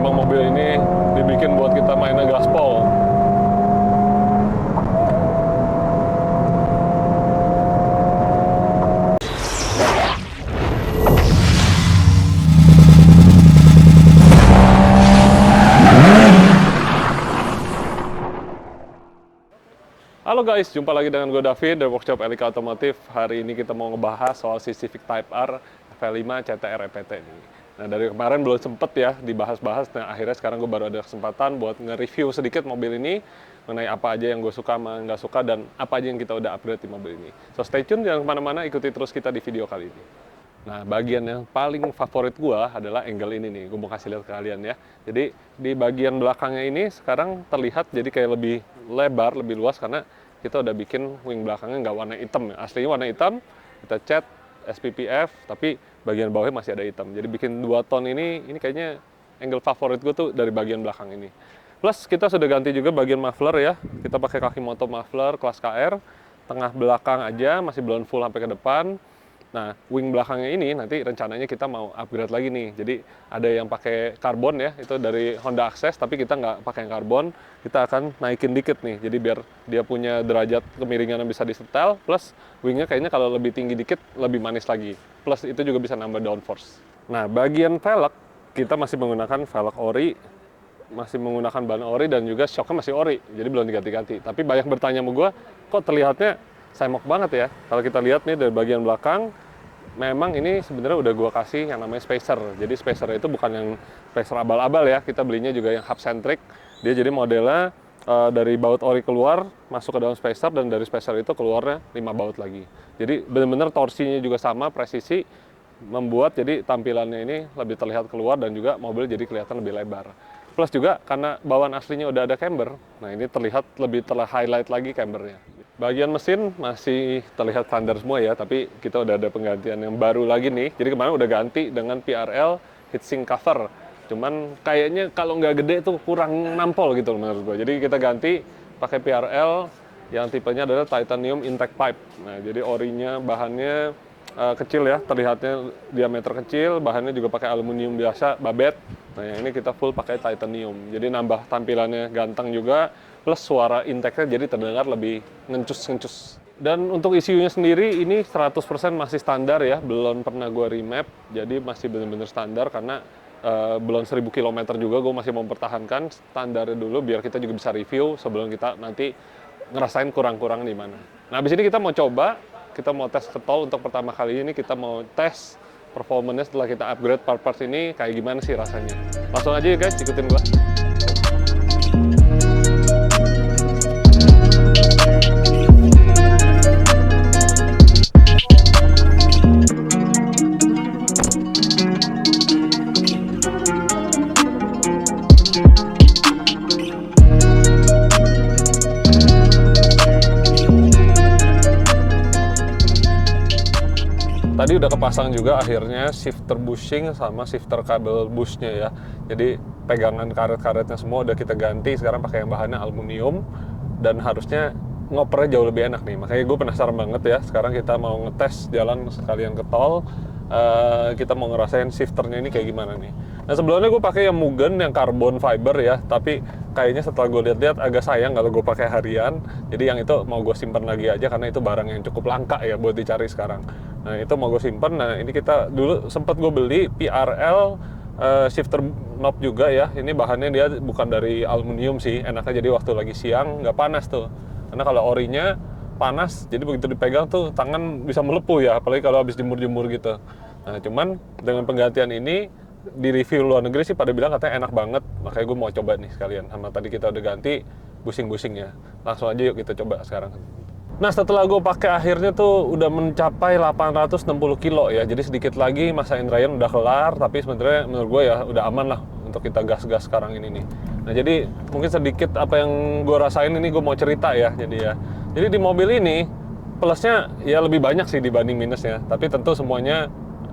memang mobil ini dibikin buat kita mainnya gaspol. Halo guys, jumpa lagi dengan gue David dari Workshop Elika Otomotif. Hari ini kita mau ngebahas soal si Civic Type R V5 CTR EPT ini. Nah, dari kemarin belum sempet ya dibahas-bahas. Nah, akhirnya sekarang gue baru ada kesempatan buat nge-review sedikit mobil ini mengenai apa aja yang gue suka sama nggak suka dan apa aja yang kita udah upgrade di mobil ini. So stay tune, jangan kemana-mana, ikuti terus kita di video kali ini. Nah, bagian yang paling favorit gue adalah angle ini nih. Gue mau kasih lihat ke kalian ya. Jadi di bagian belakangnya ini sekarang terlihat jadi kayak lebih lebar, lebih luas karena kita udah bikin wing belakangnya nggak warna hitam ya. Aslinya warna hitam, kita cat SPPF, tapi bagian bawahnya masih ada hitam. Jadi bikin 2 ton ini kayaknya angle favorit gue tuh dari bagian belakang ini. Plus kita sudah ganti juga bagian muffler ya. Kita pakai kaki moto muffler kelas KR, tengah belakang aja masih belum full sampai ke depan. Nah, wing belakangnya ini nanti rencananya kita mau upgrade lagi nih. Jadi ada yang pakai karbon ya, itu dari Honda Access, tapi kita nggak pakai yang karbon. Kita akan naikin dikit nih, jadi biar dia punya derajat kemiringan yang bisa disetel, plus wingnya kayaknya kalau lebih tinggi dikit, lebih manis lagi. Plus itu juga bisa nambah downforce. Nah, bagian velg, kita masih menggunakan velg ori, masih menggunakan ban ori, dan juga shocknya masih ori, jadi belum diganti-ganti. Tapi banyak bertanya sama gue, kok terlihatnya semok banget ya. Kalau kita lihat nih dari bagian belakang, memang ini sebenarnya udah gua kasih yang namanya spacer. Jadi spacer itu bukan yang spacer abal-abal ya, kita belinya juga yang hub centric. Dia jadi modelnya dari baut ori keluar, masuk ke dalam spacer, dan dari spacer itu keluarnya 5 baut lagi. Jadi benar-benar torsinya juga sama, presisi, membuat jadi tampilannya ini lebih terlihat keluar dan juga mobil jadi kelihatan lebih lebar. Plus juga karena bawaan aslinya udah ada camber, nah ini terlihat lebih highlight lagi cambernya. Bagian mesin masih terlihat standar semua ya, tapi kita udah ada penggantian yang baru lagi nih. Jadi kemarin udah ganti dengan PRL heatsink cover. Cuman kayaknya kalau nggak gede tuh kurang nampol gitu menurut gue. Jadi kita ganti pakai PRL yang tipenya adalah titanium intake pipe. Nah, jadi orinya bahannya kecil ya, terlihatnya diameter kecil, bahannya juga pakai aluminium biasa, babet. Nah, yang ini kita full pakai titanium. Jadi nambah tampilannya ganteng juga, plus suara intake-nya jadi terdengar lebih ngencus-ngencus. Dan untuk ECU-nya sendiri ini 100% masih standar ya, belum pernah gue remap, jadi masih benar-benar standar karena belum 1000 km juga gue masih mempertahankan standarnya dulu biar kita juga bisa review sebelum kita nanti ngerasain kurang-kurang di mana. Nah, habis ini kita mau coba, kita mau tes ke tol untuk pertama kali ini, kita mau tes performanya setelah kita upgrade part-part ini kayak gimana sih rasanya. Langsung aja ya guys, ikutin gua. Tadi udah kepasang juga akhirnya shifter bushing sama shifter kabel bushnya ya. Jadi pegangan karet-karetnya semua udah kita ganti, sekarang pakai yang bahannya aluminium dan harusnya ngopernya jauh lebih enak nih. Makanya gue penasaran banget ya. Sekarang kita mau ngetes jalan sekalian ke tol. Kita mau ngerasain shifternya ini kayak gimana nih. Nah, sebelumnya gue pakai yang Mugen yang carbon fiber ya, tapi kayaknya setelah gue lihat-lihat agak sayang kalau gue pakai harian. Jadi yang itu mau gue simpan lagi aja karena itu barang yang cukup langka ya buat dicari sekarang. Nah, itu mau gue simpan. Nah, ini kita dulu sempat gue beli PRL shifter knob juga ya. Ini bahannya dia bukan dari aluminium sih. Enaknya jadi waktu lagi siang nggak panas tuh. Karena kalau orinya panas, jadi begitu dipegang tuh tangan bisa melepuh ya, apalagi kalau habis jemur-jemur gitu. Nah, cuman dengan penggantian ini di review luar negeri sih pada bilang katanya enak banget, makanya gue mau coba nih sekalian. Sama tadi kita udah ganti bushing-bushingnya. Langsung aja yuk kita coba sekarang. Nah, setelah gue pakai akhirnya tuh udah mencapai 860 kilo ya, jadi sedikit lagi masa Indrayan udah kelar, tapi sebenarnya menurut gue ya udah aman lah untuk kita gas-gas sekarang ini nih. Nah, jadi mungkin sedikit apa yang gue rasain ini gue mau cerita ya, jadi di mobil ini plusnya ya lebih banyak sih dibanding minusnya, tapi tentu semuanya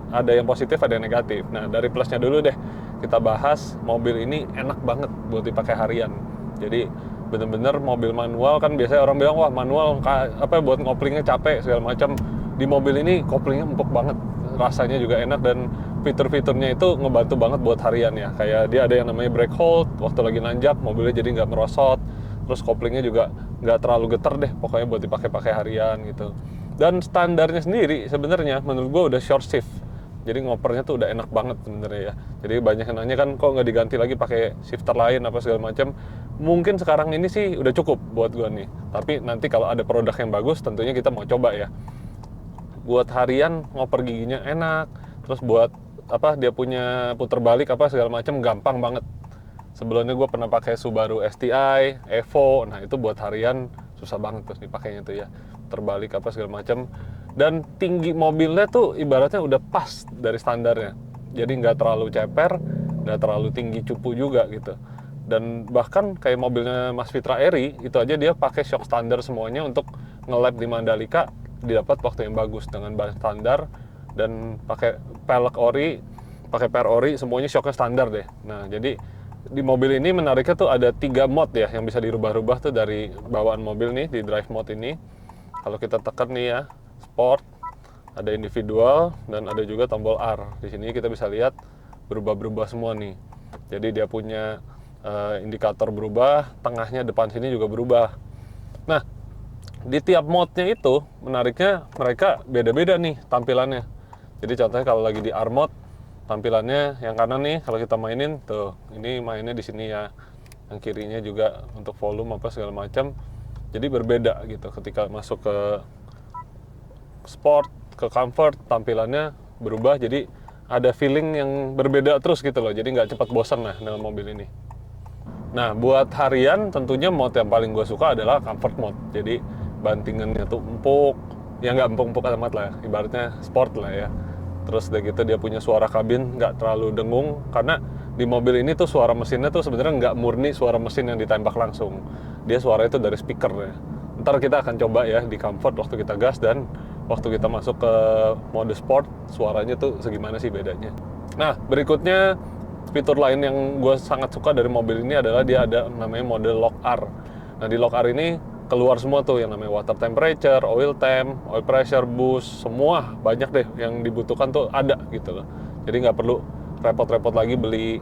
ada yang positif ada yang negatif. Nah, dari plusnya dulu deh kita bahas. Mobil ini enak banget buat dipakai harian. Jadi bener-bener mobil manual kan biasanya orang bilang wah manual apa buat ngoplingnya capek segala macam. Di mobil ini koplingnya empuk banget, rasanya juga enak dan fitur-fiturnya itu ngebantu banget buat harian ya. Kayak dia ada yang namanya brake hold, waktu lagi nanjak mobilnya jadi nggak merosot. Terus koplingnya juga nggak terlalu getar deh, pokoknya buat dipakai-pakai harian gitu. Dan standarnya sendiri sebenarnya menurut gue udah short shift. Jadi ngopernya tuh udah enak banget sebenarnya ya. Jadi banyak yang nanya kan kok nggak diganti lagi pakai shifter lain apa segala macam. Mungkin sekarang ini sih udah cukup buat gue nih. Tapi nanti kalau ada produk yang bagus tentunya kita mau coba ya. Buat harian ngoper giginya enak. Terus buat apa dia punya puter balik apa segala macam gampang banget. Sebelumnya gue pernah pakai Subaru STI, Evo. Nah itu buat harian susah banget terus dipakainya tuh ya. Terbalik apa segala macam. Dan tinggi mobilnya tuh ibaratnya udah pas dari standarnya. Jadi nggak terlalu ceper, nggak terlalu tinggi cupu juga gitu. Dan bahkan kayak mobilnya Mas Fitra Eri, itu aja dia pakai shock standar semuanya untuk nge-lap di Mandalika, didapat waktu yang bagus dengan ban standar dan pakai pelek ori, pakai per ori, semuanya shocknya standar deh. Nah jadi di mobil ini menariknya tuh ada 3 mode ya yang bisa dirubah-rubah tuh dari bawaan mobil nih di drive mode ini. Kalau kita tekan nih ya, sport, ada individual dan ada juga tombol R. Di sini kita bisa lihat berubah-berubah semua nih. Jadi dia punya indikator berubah, tengahnya depan sini juga berubah. Nah, di tiap mode-nya itu menariknya mereka beda-beda nih tampilannya. Jadi contohnya kalau lagi di R mode, tampilannya yang kanan nih kalau kita mainin tuh, ini mainnya di sini ya. Yang kirinya juga untuk volume apa segala macam. Jadi berbeda gitu ketika masuk ke sport, ke comfort, tampilannya berubah, jadi ada feeling yang berbeda terus gitu loh, jadi nggak cepat bosan lah dengan mobil ini. Nah buat harian tentunya mode yang paling gue suka adalah comfort mode, jadi bantingannya tuh empuk, ya nggak empuk-empuk amat lah, ibaratnya sport lah ya. Terus udah gitu dia punya suara kabin nggak terlalu dengung, karena di mobil ini tuh suara mesinnya tuh sebenarnya nggak murni suara mesin yang ditembak langsung, dia suara itu dari speaker ya. Ntar kita akan coba ya di comfort waktu kita gas dan waktu kita masuk ke mode sport, suaranya tuh segimana sih bedanya. Nah, berikutnya fitur lain yang gue sangat suka dari mobil ini adalah dia ada namanya mode lock R. Nah, di lock R ini keluar semua tuh yang namanya water temperature, oil temp, oil pressure, boost, semua banyak deh yang dibutuhkan tuh ada gitu loh. Jadi nggak perlu repot-repot lagi beli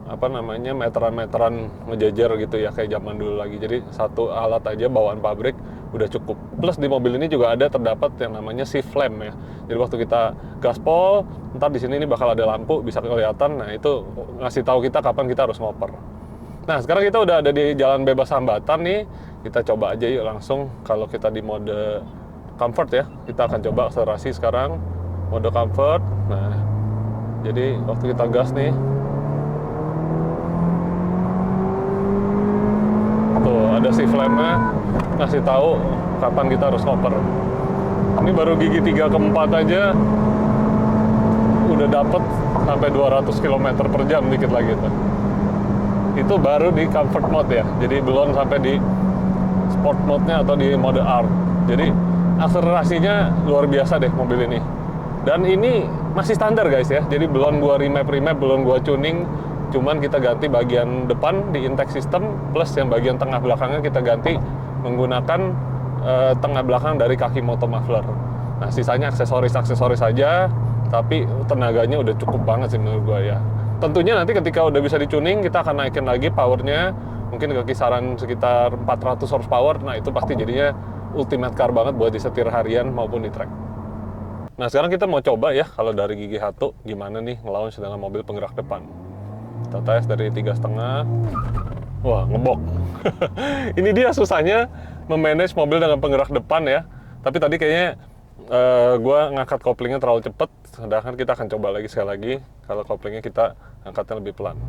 apa namanya meteran-meteran ngejajar gitu ya kayak zaman dulu lagi. Jadi satu alat aja bawaan pabrik udah cukup. Plus di mobil ini juga ada terdapat yang namanya shift lamp ya. Jadi waktu kita gaspol, ntar di sini ini bakal ada lampu bisa kelihatan. Nah itu ngasih tahu kita kapan kita harus ngoper. Nah sekarang kita udah ada di jalan bebas hambatan nih. Kita coba aja yuk langsung. Kalau kita di mode comfort ya, kita akan coba akselerasi sekarang mode comfort. Nah jadi waktu kita gas nih. Ada shift lamp-nya ngasih tahu kapan kita harus ngoper. Ini baru gigi 3 ke 4 aja udah dapet sampai 200 km per jam dikit lagi tuh. Itu baru di comfort mode ya, jadi belum sampai di sport mode-nya atau di mode R. Jadi akselerasinya luar biasa deh mobil ini. Dan ini masih standar guys ya, jadi belum gua remap, belum gua tuning. Cuman kita ganti bagian depan di intake system, plus yang bagian tengah belakangnya kita ganti menggunakan tengah belakang dari kaki motor muffler. Nah sisanya aksesoris saja, tapi tenaganya udah cukup banget sih menurut gue ya. Tentunya nanti ketika udah bisa dicuning, kita akan naikin lagi powernya, mungkin ke kisaran sekitar 400 horsepower. Nah itu pasti jadinya ultimate car banget buat disetir harian maupun di track. Nah sekarang kita mau coba ya kalau dari gigi 1 gimana nih ngelaunch dengan mobil penggerak depan. Kita tes dari 3,5. Wah, ngebok. Ini dia susahnya memanage mobil dengan penggerak depan ya. Tapi tadi kayaknya gue ngangkat koplingnya terlalu cepet. Sedangkan kita akan coba lagi sekali lagi. Kalau koplingnya kita angkatnya lebih pelan.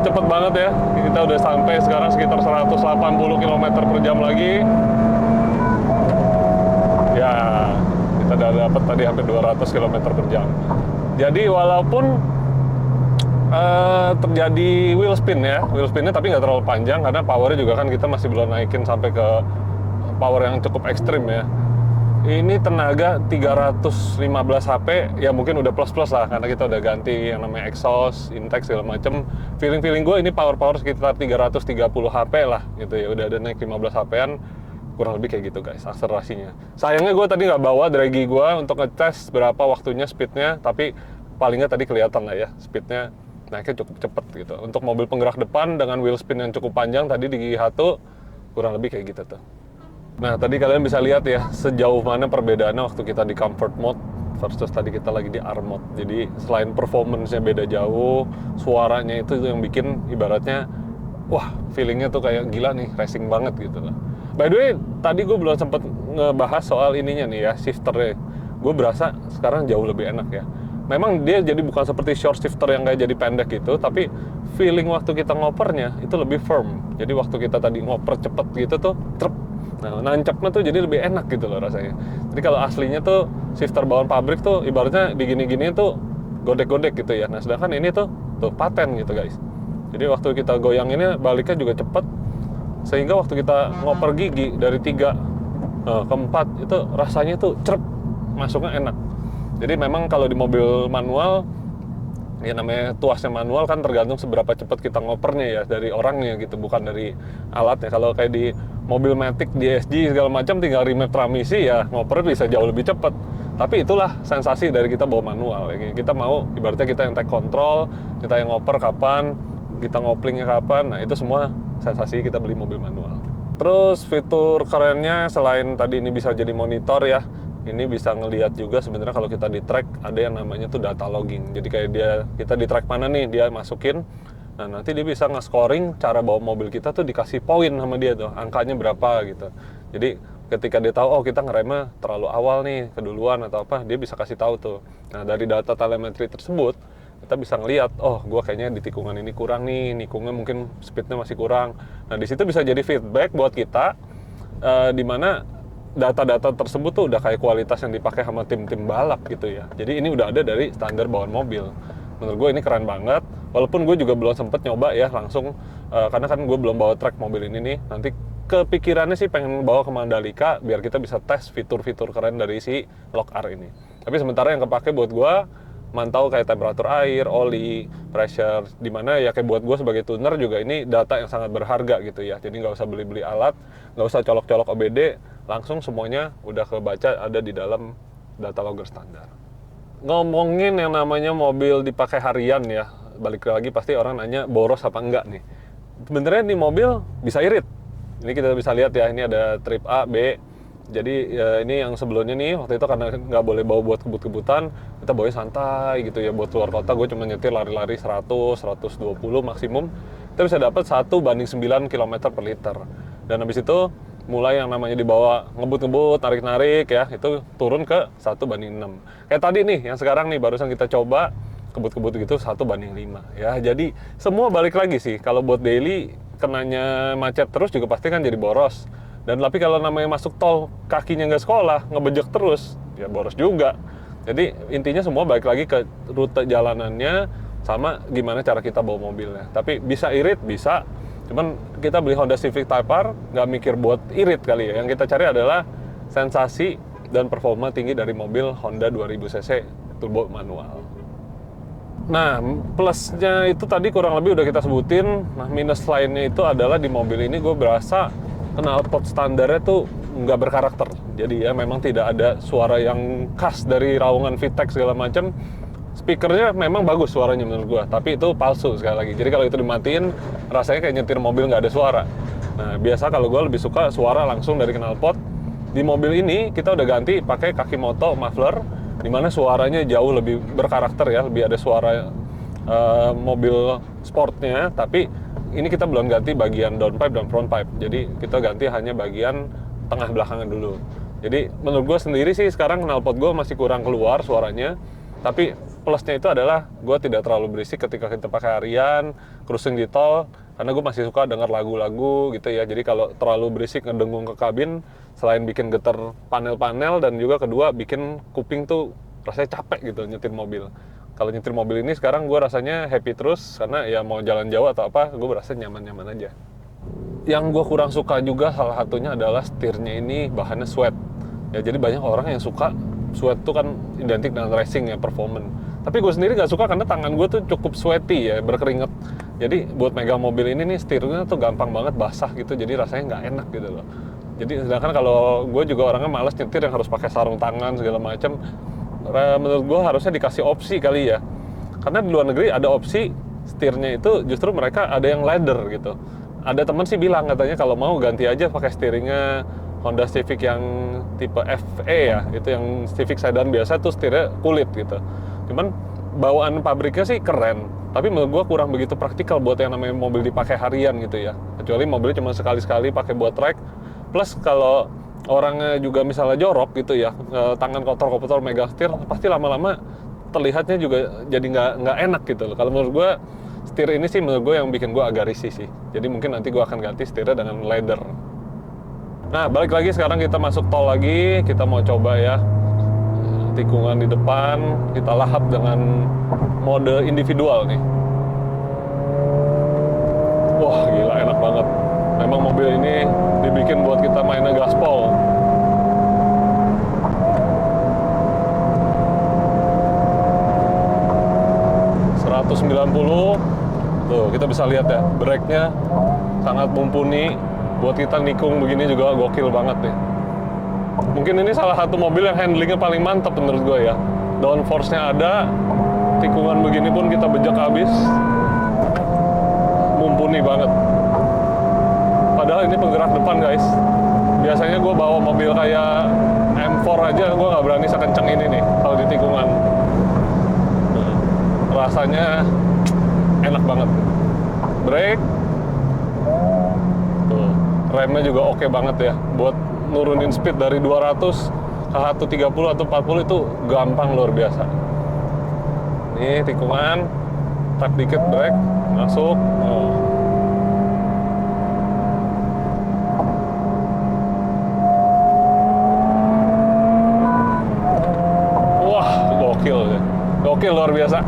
Cepet banget ya, kita udah sampai sekarang sekitar 180 km per jam lagi ya, kita udah dapat tadi hampir 200 km per jam. Jadi walaupun terjadi wheel spin ya, wheel spinnya tapi nggak terlalu panjang karena powernya juga kan kita masih belum naikin sampai ke power yang cukup ekstrim ya. Ini tenaga 315 HP, ya mungkin udah plus-plus lah, karena kita udah ganti yang namanya exhaust, intake segala macem. Feeling gue ini power sekitar 330 HP lah gitu ya, udah ada naik 15 HP-an, kurang lebih kayak gitu guys, akselerasinya. Sayangnya gue tadi nggak bawa draggy gue untuk ngetes berapa waktunya speednya, tapi paling nggak tadi kelihatan lah ya, speednya naiknya cukup cepet gitu. Untuk mobil penggerak depan dengan wheel spin yang cukup panjang tadi di gigi 1, kurang lebih kayak gitu tuh. Nah, tadi kalian bisa lihat ya, sejauh mana perbedaannya waktu kita di comfort mode versus tadi kita lagi di R mode. Jadi, selain performance-nya beda jauh, suaranya itu yang bikin ibaratnya, wah, feeling-nya tuh kayak gila nih, racing banget gitu loh. By the way, tadi gue belum sempet ngebahas soal ininya nih ya, shifternya. Gue berasa sekarang jauh lebih enak ya. Memang dia jadi bukan seperti short shifter yang kayak jadi pendek gitu, tapi feeling waktu kita ngopernya itu lebih firm. Jadi waktu kita tadi ngoper cepet gitu tuh, trep. Nah, nancapnya tuh jadi lebih enak gitu loh rasanya. Jadi kalau aslinya tuh shifter bawaan pabrik tuh ibaratnya digini-gini tuh godek-godek gitu ya. Nah, sedangkan ini tuh paten gitu guys. Jadi waktu kita goyang ini baliknya juga cepet, sehingga waktu kita ngoper gigi dari 3 ke 4 itu rasanya tuh cerep, masuknya enak. Jadi memang kalau di mobil manual, ya namanya tuasnya manual kan tergantung seberapa cepat kita ngopernya ya dari orangnya gitu, bukan dari alatnya. Kalau kayak di mobil Matic, DSG segala macam tinggal remote transmisi ya ngoper bisa jauh lebih cepat. Tapi itulah sensasi dari kita bawa manual ya. Kita mau ibaratnya kita yang take control, kita yang ngoper kapan, kita ngoplingnya kapan. Nah, itu semua sensasi kita beli mobil manual. Terus fitur kerennya selain tadi ini bisa jadi monitor ya, ini bisa ngelihat juga sebenarnya kalau kita di track ada yang namanya tuh data logging. Jadi kayak kita di track mana nih dia masukin. Nah, nanti dia bisa nge-scoring cara bawa mobil kita tuh dikasih poin sama dia tuh, angkanya berapa gitu. Jadi ketika dia tahu oh kita ngeremnya terlalu awal nih, keduluan atau apa, dia bisa kasih tahu tuh. Nah, dari data telemetri tersebut kita bisa ngelihat, oh gue kayaknya di tikungan ini kurang nih, nikungnya mungkin speednya masih kurang. Nah, di situ bisa jadi feedback buat kita, di mana data-data tersebut tuh udah kayak kualitas yang dipakai sama tim-tim balap gitu ya. Jadi ini udah ada dari standar bawaan mobil. Menurut gue ini keren banget. Walaupun gue juga belum sempet nyoba ya langsung, karena kan gue belum bawa track mobil ini nih. Nanti kepikirannya sih pengen bawa ke Mandalika biar kita bisa tes fitur-fitur keren dari si Lock R ini. Tapi sementara yang kepake buat gue mantau kayak temperatur air, oli, pressure, dimana ya kayak buat gue sebagai tuner juga ini data yang sangat berharga gitu ya. Jadi nggak usah beli-beli alat, nggak usah colok-colok OBD, langsung semuanya udah kebaca ada di dalam data logger standar. Ngomongin yang namanya mobil dipakai harian ya, balik lagi pasti orang nanya boros apa enggak nih. Sebenarnya nih mobil bisa irit. Ini kita bisa lihat ya, ini ada trip A, B. Jadi ya ini yang sebelumnya nih, waktu itu karena nggak boleh bawa buat kebut-kebutan, kita bawa santai gitu ya, buat keluar kota gue cuma nyetir lari-lari 100, 120 maksimum, kita bisa dapat 1/9 km per liter. Dan habis itu mulai yang namanya dibawa ngebut-ngebut, tarik-narik ya, itu turun ke 1/6. Kayak tadi nih, yang sekarang nih barusan kita coba, kebut-kebut gitu 1/5 ya. Jadi semua balik lagi sih, kalau buat daily kenanya macet terus juga pasti kan jadi boros. Dan tapi kalau namanya masuk tol, kakinya nggak sekolah, ngebejek terus, ya boros juga. Jadi intinya semua balik lagi ke rute jalanannya, sama gimana cara kita bawa mobilnya. Tapi bisa irit, bisa. Cuman kita beli Honda Civic Type R, nggak mikir buat irit kali ya. Yang kita cari adalah sensasi dan performa tinggi dari mobil Honda 2000cc turbo manual. Nah, plusnya itu tadi kurang lebih udah kita sebutin. Nah, minus lainnya itu adalah di mobil ini gue berasa knalpot standarnya tuh nggak berkarakter. Jadi ya memang tidak ada suara yang khas dari raungan VTEC segala macam. Speakernya memang bagus suaranya menurut gua, tapi itu palsu sekali lagi. Jadi kalau itu dimatiin, rasanya kayak nyetir mobil nggak ada suara. Nah, biasa kalau gua lebih suka suara langsung dari knalpot. Di mobil ini kita udah ganti pakai kaki moto muffler, dimana suaranya jauh lebih berkarakter ya, lebih ada suara mobil sportnya, tapi ini kita belum ganti bagian downpipe dan frontpipe, jadi kita ganti hanya bagian tengah belakangan dulu. Jadi menurut gue sendiri sih sekarang knalpot gue masih kurang keluar suaranya, tapi plusnya itu adalah gue tidak terlalu berisik ketika kita pakai harian, cruising di tol, karena gue masih suka dengar lagu-lagu gitu ya. Jadi kalau terlalu berisik ngedengung ke kabin, selain bikin getar panel-panel dan juga kedua bikin kuping tuh rasanya capek gitu nyetir mobil. Kalau nyetir mobil ini sekarang gue rasanya happy terus, karena ya mau jalan jauh atau apa, gue berasa nyaman-nyaman aja. Yang gue kurang suka juga salah satunya adalah setirnya ini bahannya sweat. Ya jadi banyak orang yang suka sweat tuh kan identik dengan racing ya, performance. Tapi gue sendiri nggak suka karena tangan gue tuh cukup sweaty ya, berkeringat. Jadi buat megang mobil ini nih setirnya tuh gampang banget basah gitu, jadi rasanya nggak enak gitu loh. Jadi sedangkan kalau gue juga orangnya males nyetir yang harus pakai sarung tangan segala macam. Menurut gue harusnya dikasih opsi kali ya. Karena di luar negeri ada opsi setirnya itu justru mereka ada yang leather gitu. Ada teman sih bilang katanya kalau mau ganti aja pakai steeringnya Honda Civic yang tipe FE ya, itu yang Civic sedan biasa tuh setirnya kulit gitu. Cuman bawaan pabriknya sih keren, tapi menurut gua kurang begitu praktikal buat yang namanya mobil dipakai harian gitu ya. Kecuali mobilnya cuma sekali-sekali pakai buat track. Plus kalau orangnya juga misalnya jorok gitu ya, tangan kotor-kotor megang setir, pasti lama-lama terlihatnya juga jadi nggak enak gitu loh. Kalau menurut gua setir ini sih menurut gue yang bikin gue agak risih sih. Jadi mungkin nanti gue akan ganti setirnya dengan leather. Nah, balik lagi sekarang kita masuk tol lagi, kita mau coba ya tikungan di depan, kita lahap dengan mode individual nih. Wah, gila enak banget. Memang mobil ini dibikin buat kita mainnya gaspol. Tuh, kita bisa lihat ya, brake-nya sangat mumpuni. Buat kita nikung begini juga gokil banget nih. Mungkin ini salah satu mobil yang handlingnya paling mantap menurut gue ya. Downforce-nya ada, tikungan begini pun kita bejek habis. Mumpuni banget. Padahal ini penggerak depan guys. Biasanya gue bawa mobil kayak M4 aja, gue nggak berani sekencang ini nih kalau di tikungan. Rasanya enak banget. Brake. Tuh, remnya juga oke banget ya. Buat nurunin speed dari 200 ke 130 atau 40 itu gampang luar biasa. Nih tikungan, tap dikit brake, masuk. Oh. Wah, gokil ya. Gokil luar biasa.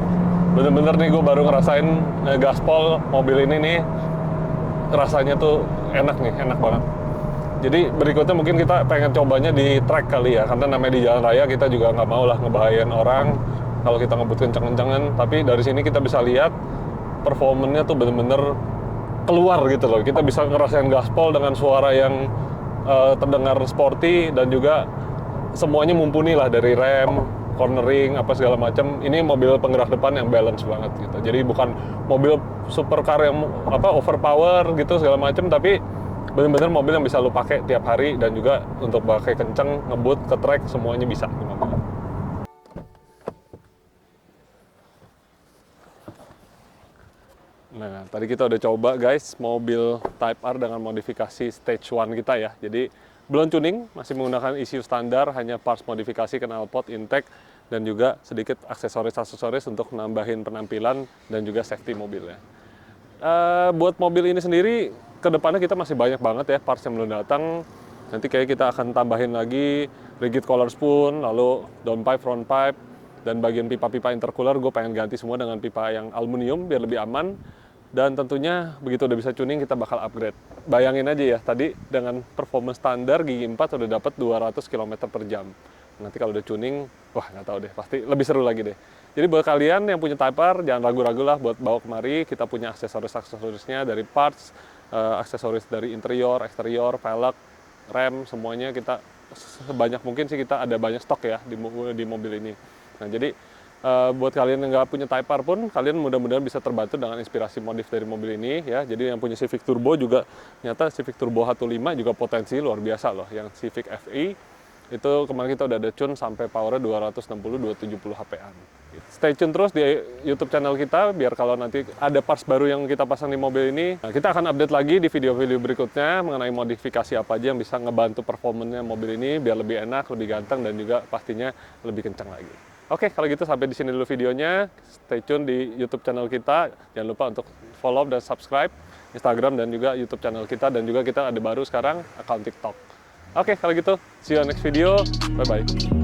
Bener-bener nih gue baru ngerasain gaspol mobil ini nih, rasanya tuh enak nih, enak banget. Jadi berikutnya mungkin kita pengen cobanya di track kali ya, karena namanya di jalan raya kita juga nggak mau lah ngebahayain orang kalau kita ngebut kenceng-kencengan. Tapi dari sini kita bisa lihat performanya tuh bener-bener keluar gitu loh. Kita bisa ngerasain gaspol dengan suara yang terdengar sporty dan juga semuanya mumpuni lah, dari rem, cornering, apa segala macam. Ini mobil penggerak depan yang balance banget gitu. Jadi bukan mobil supercar yang overpower gitu segala macam, tapi benar-benar mobil yang bisa lo pakai tiap hari dan juga untuk pakai kenceng, ngebut, ke track, semuanya bisa di mobil. Nah, tadi kita udah coba guys mobil Type R dengan modifikasi Stage 1 kita ya. Jadi belum tuning, masih menggunakan ECU standar, hanya parts modifikasi, knalpot, intake, dan juga sedikit aksesoris-aksesoris untuk nambahin penampilan dan juga safety mobilnya. Buat mobil ini sendiri, kedepannya kita masih banyak banget ya parts yang belum datang. Nanti kayak kita akan tambahin lagi rigid collar spoon, lalu downpipe, front pipe, dan bagian pipa-pipa intercooler gue pengen ganti semua dengan pipa yang aluminium biar lebih aman. Dan tentunya begitu udah bisa tuning kita bakal upgrade. Bayangin aja ya, tadi dengan performance standar gigi 4 udah dapat 200 km per jam. Nanti kalau udah tuning, wah nggak tahu deh, pasti lebih seru lagi deh. Jadi buat kalian yang punya Type R, jangan ragu-ragu lah buat bawa kemari. Kita punya aksesoris-aksesorisnya dari parts, aksesoris dari interior, eksterior, velg, rem, semuanya kita sebanyak mungkin sih kita ada banyak stok ya di mobil ini. Nah jadi buat kalian yang nggak punya Type R pun, kalian mudah-mudahan bisa terbantu dengan inspirasi modif dari mobil ini ya. Jadi yang punya Civic Turbo juga, ternyata Civic Turbo H5 juga potensi luar biasa loh. Yang Civic FE itu kemarin kita udah ada tune sampai powernya 260-270 HP-an. Stay tune terus di YouTube channel kita biar kalau nanti ada parts baru yang kita pasang di mobil ini, nah, kita akan update lagi di video-video berikutnya mengenai modifikasi apa aja yang bisa ngebantu performanya mobil ini biar lebih enak, lebih ganteng, dan juga pastinya lebih kencang lagi. Oke, kalau gitu sampai di sini dulu videonya. Stay tune di YouTube channel kita. Jangan lupa untuk follow dan subscribe Instagram dan juga YouTube channel kita, dan juga kita ada baru sekarang account TikTok. Oke, kalau gitu see you next video. Bye bye.